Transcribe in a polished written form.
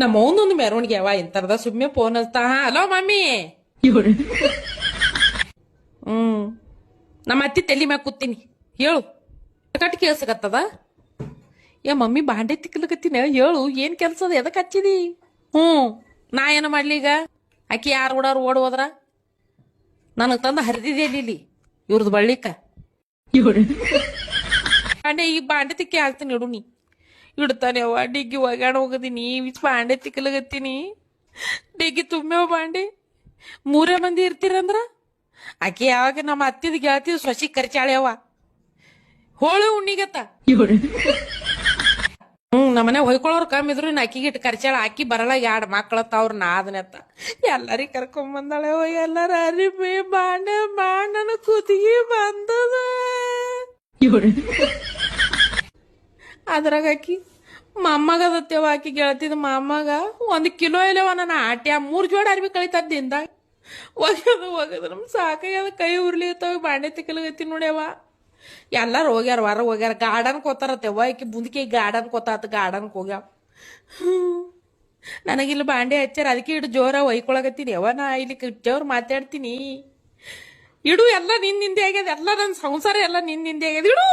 ನಮ್ಮ ಅವನೊಂದು ಮೆರವಣಿಗೆ ಅವ ಇಂತರದ ಸುಮ್ಮನೆ ಫೋನ್ ಹಚ್ತಾ ಹಲೋ ಮಮ್ಮಿ ನಮ್ಮ ಅತ್ತಿ ತಲೆ ಮ್ಯಾಗ ಕೂತೀನಿ ಹೇಳು ಕಟ್ ಕೇಳ್ಸಕತ್ತದ ಏ ಮಮ್ಮಿ ಬಾಂಡೆ ತಿಕ್ಕಲಕತ್ತೀನಿ ಹೇಳು ಏನ್ ಕೆಲ್ಸದ ಎದಕ್ ಹಚ್ಚಿದಿ ನಾ ಏನು ಮಾಡ್ಲಿ ಈಗ ಆಕಿ ಯಾರು ಓಡಾರು ಓಡ್ ಹೋದ್ರ ನನಗ್ ತಂದ ಹರಿದಿದೆ ಇಲ್ಲಿ ಇವ್ರದ್ದು ಬಳ್ಳಿಕ ಬಾಂಡೆ ಈಗ ಬಾಂಡೆ ತಿಕ್ಕಿ ಹಾಕ್ತೀನಿ ಇಡು ನೀ ಇಡ್ತಾನೆ ಅವ್ವ ಡಿಗ್ಗಿ ಒಗಾಣ ಹೋಗದೀನಿ ಬಾಂಡೆ ತಿಕ್ಕಲಗತ್ತೀನಿ ಡಿಗ್ಗಿ ತುಂಬ್ಯವ ಬಾಂಡೆ 3 ಮಂದಿ ಇರ್ತೀರಂದ್ರ ಆಕಿ ಯಾವಾಗ ನಮ್ಮ ಅತ್ತಿದ ಗೆಳತಿ ಸೊಸಿ ಕರ್ಚಾಳ್ಯವ ಹೋಳು ಉಣ್ಣಿಗತ್ತ ನಮ್ಮನೆ ಹೊಯ್ಕೊಳ್ಳೋರು ಕಮ್ಮಿ ಇದ್ರು ಅಕ್ಕಿಗೆ ಇಟ್ಟು ಕರ್ಚಾಳ ಅಕ್ಕಿ ಬರಲ್ಲ 2 ಮಕ್ಕಳತ್ತ ಅವ್ರ ನಾದನತ್ತ ಎಲ್ಲಾರಿ ಕರ್ಕೊಂಡ್ ಬಂದಾಳೆ ಎಲ್ಲಾರ ಅರಿಬಿ ಬಾಂಡೆ ಬಾಂಡನ ಕುದಿಗಿ ಬಂದದ ಅದ್ರಾಗ ಆಕಿ ಮೊಮ್ಮಗದತ್ತೇವ ಆಕಿ ಗೆಳತಿದ ಮೊಮ್ಮಗ 1 ಕಿಲೋ ಇಲ್ಲವ ನನ್ನ ಆಟ್ಯ 3 ಜೋಡ ಅರ್ಬಿ ಕಳಿತದ ದಿನದಾಗ ಒಗದು ನಮ್ ಸಾಕಾಗ್ಯದ ಕೈ ಉರ್ಲಿಗತ್ತವ ಬಾಂಡೆ ತಿಕ್ಕಲಗತ್ತಿ ನೋಡ್ಯವ ಎಲ್ಲಾರು ಹೋಗ್ಯಾರ ಹೊರ ಹೋಗ್ಯಾರ ಗಾರ್ಡನ್ ಕೋತಾರತ್ತೇವ ಆಕಿ ಮುಂದಕ್ಕೆ ಗಾರ್ಡನ್ ಕೋತಾತ ಗಾರ್ಡನ್ ಹೋಗ್ಯಾವ ನನಗಿಲ್ಲಿ ಬಾಂಡೆ ಹಚ್ಚಾರ ಅದಕ್ಕೆ ಇಡು ಜೋರ ಒಯ್ಕೊಳಗತ್ತೀನಿ ಯಾವ ನಾ ಇಲ್ಲಿ ಕಿಟ್ಟವ್ರು ಮಾತಾಡ್ತೀನಿ ಇಡು ಎಲ್ಲ ನಿಂದೆ ಆಗ್ಯದ ಎಲ್ಲ ನನ್ನ ಸಂಸಾರ ಎಲ್ಲ ನಿಂದೆ ಆಗ್ಯದ ಇಡು